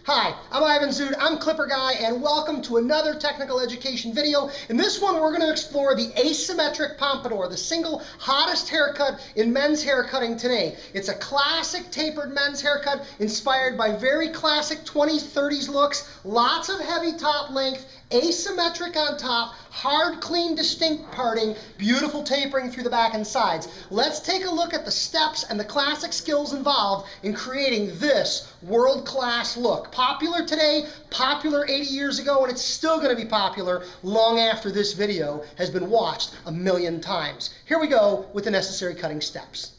Hi, I'm Ivan Zoot, I'm clipperguy, and welcome to another technical education video. In this one, we're going to explore the asymmetric pompadour, the single hottest haircut in men's haircutting today. It's a classic tapered men's haircut inspired by very classic 20s, 30s looks, lots of heavy top length, asymmetric on top, hard, clean, distinct parting, beautiful tapering through the back and sides. Let's take a look at the steps and the classic skills involved in creating this world-class look. Popular today, popular 80 years ago, and it's still going to be popular long after this video has been watched a million times. Here we go with the necessary cutting steps.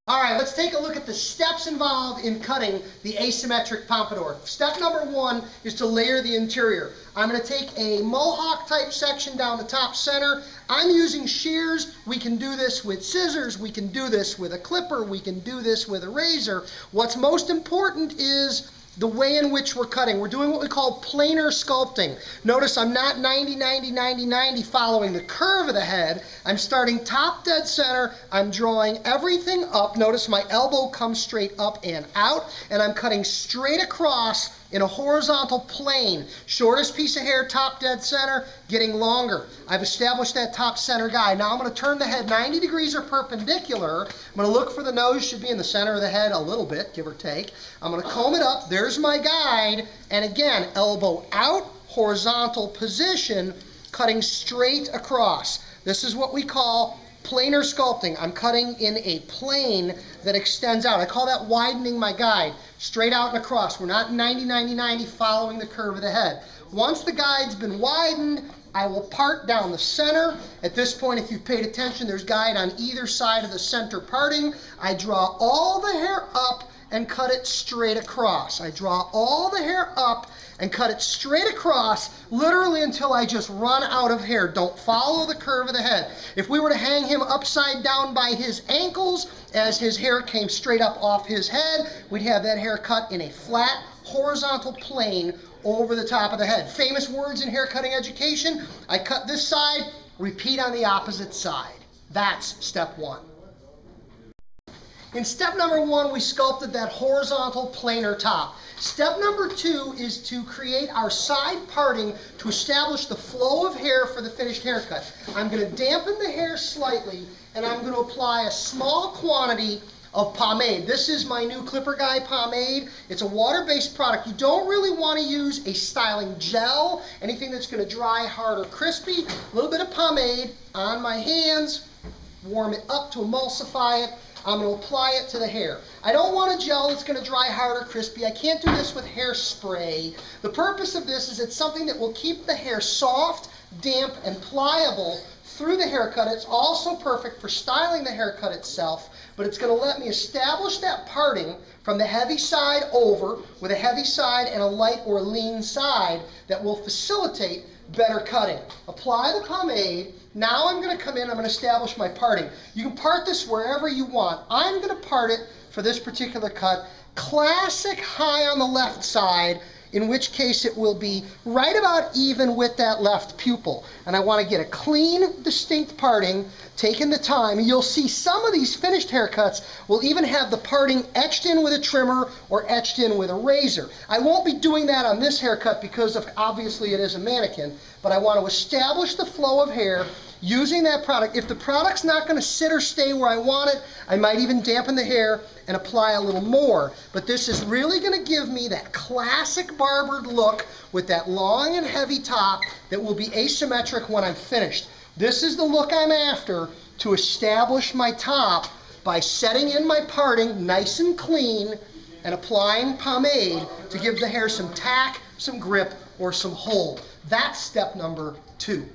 All right, let's take a look at the steps involved in cutting the asymmetric pompadour. Step number one is to layer the interior. I'm going to take a mohawk type section down the top center. I'm using shears. We can do this with scissors. We can do this with a clipper. We can do this with a razor. What's most important is the way in which we're cutting. We're doing what we call planar sculpting. Notice I'm not 90, 90, 90, 90 following the curve of the head. I'm starting top dead center. I'm drawing everything up. Notice my elbow comes straight up and out, and I'm cutting straight across in a horizontal plane. Shortest piece of hair, top dead center, getting longer. I've established that top center guide. Now I'm going to turn the head 90 degrees or perpendicular. I'm going to look for the nose, should be in the center of the head a little bit, give or take. I'm going to comb it up. There's my guide. And again, elbow out, horizontal position, cutting straight across. This is what we call planar sculpting. I'm cutting in a plane that extends out. I call that widening my guide. Straight out and across. We're not 90, 90, 90 following the curve of the head. Once the guide's been widened, I will part down the center. At this point, if you've paid attention, there's guide on either side of the center parting. I draw all the hair up and cut it straight across. I draw all the hair up and cut it straight across, literally until I just run out of hair. Don't follow the curve of the head. If we were to hang him upside down by his ankles, as his hair came straight up off his head, we'd have that hair cut in a flat, horizontal plane over the top of the head. Famous words in haircutting education: I cut this side, repeat on the opposite side. That's step one. In step number one, we sculpted that horizontal planar top. Step number two is to create our side parting to establish the flow of hair for the finished haircut. I'm going to dampen the hair slightly, and I'm going to apply a small quantity of pomade. This is my new clipperguy pomade. It's a water-based product. You don't really want to use a styling gel, anything that's going to dry hard or crispy. A little bit of pomade on my hands, warm it up to emulsify it. I'm going to apply it to the hair. I don't want a gel that's going to dry hard or crispy. I can't do this with hairspray. The purpose of this is it's something that will keep the hair soft, damp, and pliable through the haircut. It's also perfect for styling the haircut itself, but it's going to let me establish that parting from the heavy side over with a heavy side and a light or lean side that will facilitate better cutting. Apply the pomade. Now I'm going to come in, I'm going to establish my parting. You can part this wherever you want. I'm going to part it for this particular cut classic high on the left side, in which case it will be right about even with that left pupil. And I want to get a clean, distinct parting, taking the time. You'll see some of these finished haircuts will even have the parting etched in with a trimmer or etched in with a razor. I won't be doing that on this haircut because of, obviously it is a mannequin, but I want to establish the flow of hair using that product. If the product's not going to sit or stay where I want it, I might even dampen the hair and apply a little more. But this is really going to give me that classic barbered look with that long and heavy top that will be asymmetric when I'm finished. This is the look I'm after to establish my top by setting in my parting nice and clean and applying pomade to give the hair some tack, some grip, or some hold. That's step number two.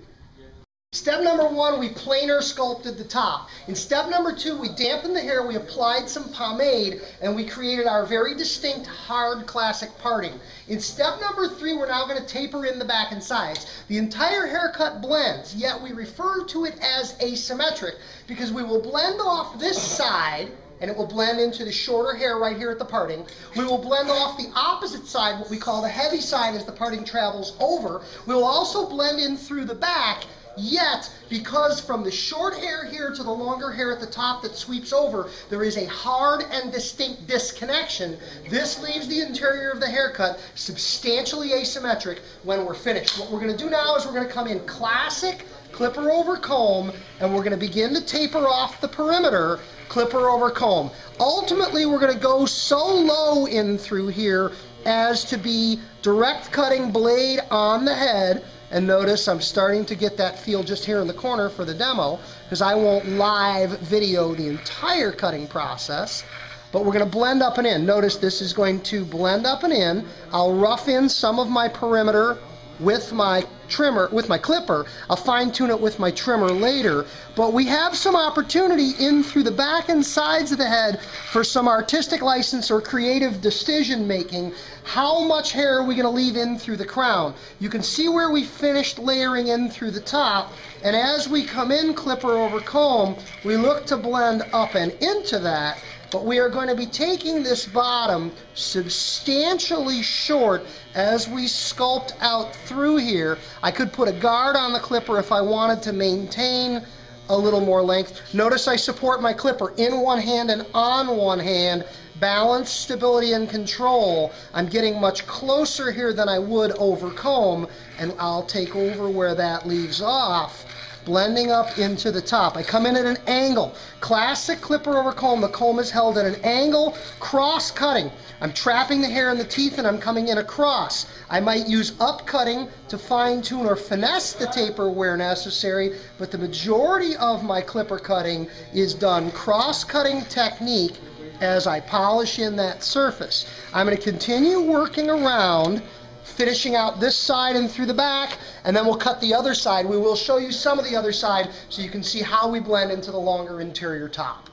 Step number one, we planar sculpted the top. In step number two, we dampened the hair, we applied some pomade, and we created our very distinct, hard, classic parting. In step number three, we're now going to taper in the back and sides. The entire haircut blends, yet we refer to it as asymmetric because we will blend off this side, and it will blend into the shorter hair right here at the parting. We will blend off the opposite side, what we call the heavy side, as the parting travels over. We will also blend in through the back, Yet, because from the short hair here to the longer hair at the top that sweeps over, there is a hard and distinct disconnection, this leaves the interior of the haircut substantially asymmetric when we're finished. What we're going to do now is we're going to come in classic clipper over comb, and we're going to begin to taper off the perimeter, clipper over comb. Ultimately, we're going to go so low in through here as to be direct cutting blade on the head. And notice I'm starting to get that feel just here in the corner for the demo, because I won't live video the entire cutting process. But we're going to blend up and in. Notice this is going to blend up and in. I'll rough in some of my perimeter with my trimmer, with my clipper. I'll fine tune it with my trimmer later. But we have some opportunity in through the back and sides of the head for some artistic license or creative decision making. How much hair are we going to leave in through the crown? You can see where we finished layering in through the top, and as we come in clipper over comb, we look to blend up and into that. But we are going to be taking this bottom substantially short as we sculpt out through here. I could put a guard on the clipper if I wanted to maintain a little more length. Notice I support my clipper in one hand and on one hand. Balance, stability, and control. I'm getting much closer here than I would over comb, and I'll take over where that leaves off, blending up into the top. I come in at an angle. Classic clipper over comb. The comb is held at an angle, cross-cutting. I'm trapping the hair in the teeth and I'm coming in across. I might use up-cutting to fine-tune or finesse the taper where necessary, but the majority of my clipper cutting is done cross-cutting technique as I polish in that surface. I'm going to continue working around, finishing out this side and through the back, and then we'll cut the other side. We will show you some of the other side so you can see how we blend into the longer interior top.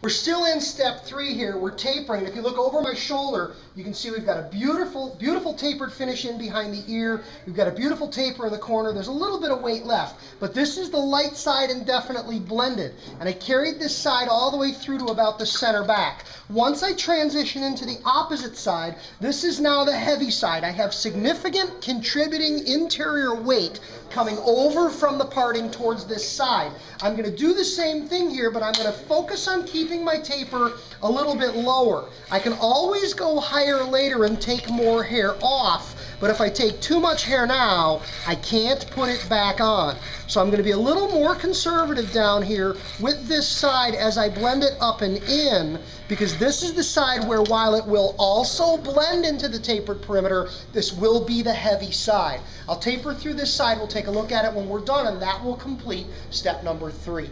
We're still in step 3 here. We're tapering. If you look over my shoulder, you can see we've got a beautiful, beautiful tapered finish in behind the ear. We've got a beautiful taper in the corner. There's a little bit of weight left, but this is the light side and definitely blended. And I carried this side all the way through to about the center back. Once I transition into the opposite side, this is now the heavy side. I have significant contributing interior weight coming over from the parting towards this side. I'm going to do the same thing here, but I'm going to focus on keeping my taper a little bit lower. I can always go higher later and take more hair off, but if I take too much hair now, I can't put it back on. So I'm going to be a little more conservative down here with this side as I blend it up and in, because this is the side where, while it will also blend into the tapered perimeter, this will be the heavy side. I'll taper through this side. We'll take a look at it when we're done, and that will complete step number 3.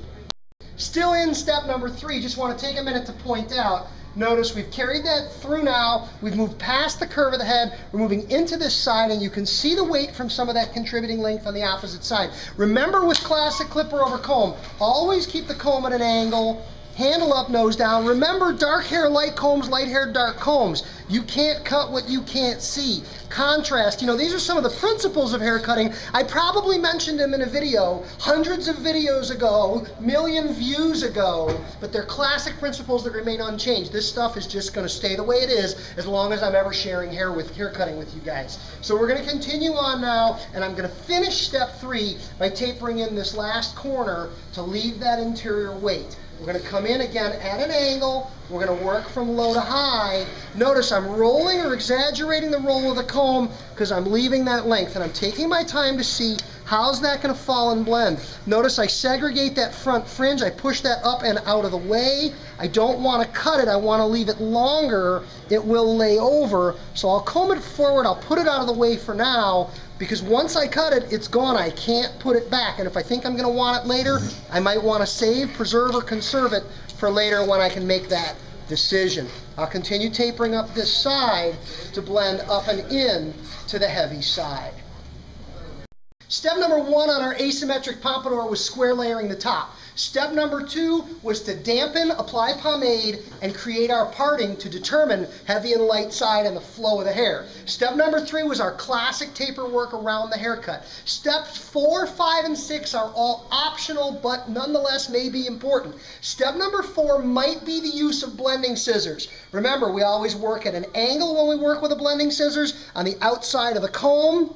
Still in step number 3, just want to take a minute to point out, notice we've carried that through now, we've moved past the curve of the head, we're moving into this side, and you can see the weight from some of that contributing length on the opposite side. Remember, with classic clipper over comb, always keep the comb at an angle, handle up, nose down. Remember, dark hair, light combs, light hair, dark combs. You can't cut what you can't see. Contrast, you know, these are some of the principles of hair cutting. I probably mentioned them in a video hundreds of videos ago, million views ago, but they're classic principles that remain unchanged. This stuff is just going to stay the way it is as long as I'm ever sharing hair cutting with you guys. So we're going to continue on now, and I'm going to finish step 3 by tapering in this last corner to leave that interior weight. We're going to come in again at an angle. We're going to work from low to high. Notice I'm rolling or exaggerating the roll of the comb because I'm leaving that length, and I'm taking my time to see how's that going to fall and blend. Notice I segregate that front fringe. I push that up and out of the way. I don't want to cut it. I want to leave it longer. It will lay over. So I'll comb it forward. I'll put it out of the way for now, because once I cut it, it's gone. I can't put it back. And if I think I'm going to want it later, I might want to save, preserve, or conserve it for later when I can make that decision. I'll continue tapering up this side to blend up and in to the heavy side. Step number 1 on our asymmetric pompadour was square layering the top. Step number 2 was to dampen, apply pomade, and create our parting to determine heavy and light side and the flow of the hair. Step number 3 was our classic taper work around the haircut. Steps 4, 5, and 6 are all optional, but nonetheless may be important. Step number 4 might be the use of blending scissors. Remember, we always work at an angle when we work with the blending scissors on the outside of the comb,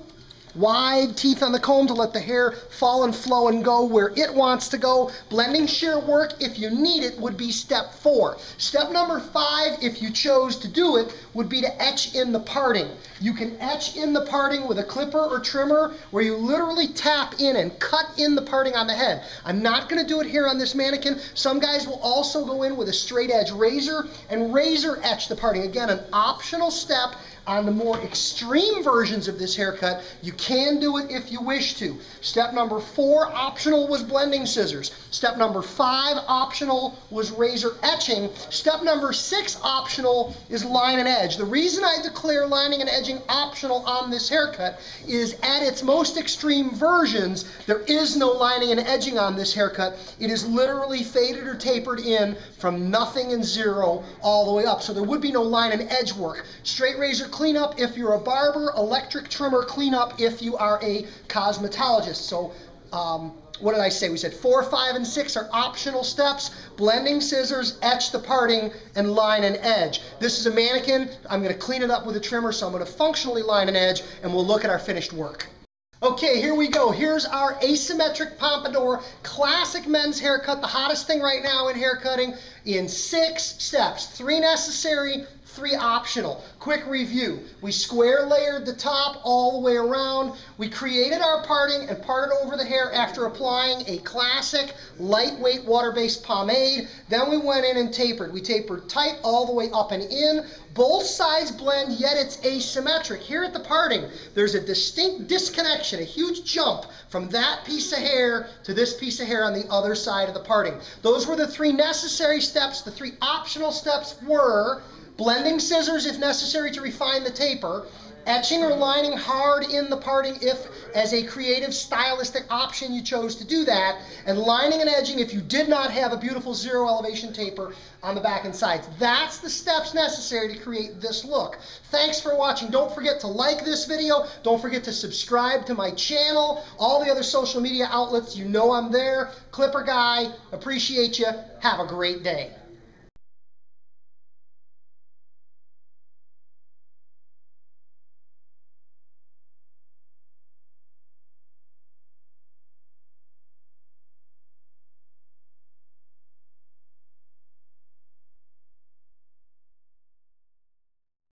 wide teeth on the comb to let the hair fall and flow and go where it wants to go. Blending shear work, if you need it, would be step 4. Step number 5, if you chose to do it, would be to etch in the parting. You can etch in the parting with a clipper or trimmer where you literally tap in and cut in the parting on the head. I'm not going to do it here on this mannequin. Some guys will also go in with a straight edge razor and razor etch the parting. Again, an optional step. On the more extreme versions of this haircut, you can do it if you wish to. Step number 4, optional, was blending scissors. Step number 5, optional, was razor etching. Step number 6, optional, is line and edge. The reason I declare lining and edging optional on this haircut is at its most extreme versions, there is no lining and edging on this haircut. It is literally faded or tapered in from nothing and 0 all the way up. So there would be no line and edge work. Straight razor cleanup if you're a barber, electric trimmer cleanup if you are a cosmetologist. So what did I say? We said 4, 5, and 6 are optional steps. Blending scissors, etch the parting, and line and edge. This is a mannequin. I'm going to clean it up with a trimmer, so I'm going to functionally line and edge, and we'll look at our finished work. Okay, here we go. Here's our asymmetric pompadour, classic men's haircut, the hottest thing right now in haircutting, in 6 steps. 3 necessary, 3 optional. Quick review. We square layered the top all the way around. We created our parting and parted over the hair after applying a classic lightweight water-based pomade. Then we went in and tapered. We tapered tight all the way up and in. Both sides blend, yet it's asymmetric. Here at the parting, there's a distinct disconnection, a huge jump from that piece of hair to this piece of hair on the other side of the parting. Those were the 3 necessary steps. The 3 optional steps were blending scissors if necessary to refine the taper, etching or lining hard in the parting if, as a creative stylistic option, you chose to do that, and lining and edging if you did not have a beautiful 0 elevation taper on the back and sides. That's the steps necessary to create this look. Thanks for watching. Don't forget to like this video. Don't forget to subscribe to my channel. All the other social media outlets, you know I'm there. Clipper Guy, appreciate you. Have a great day.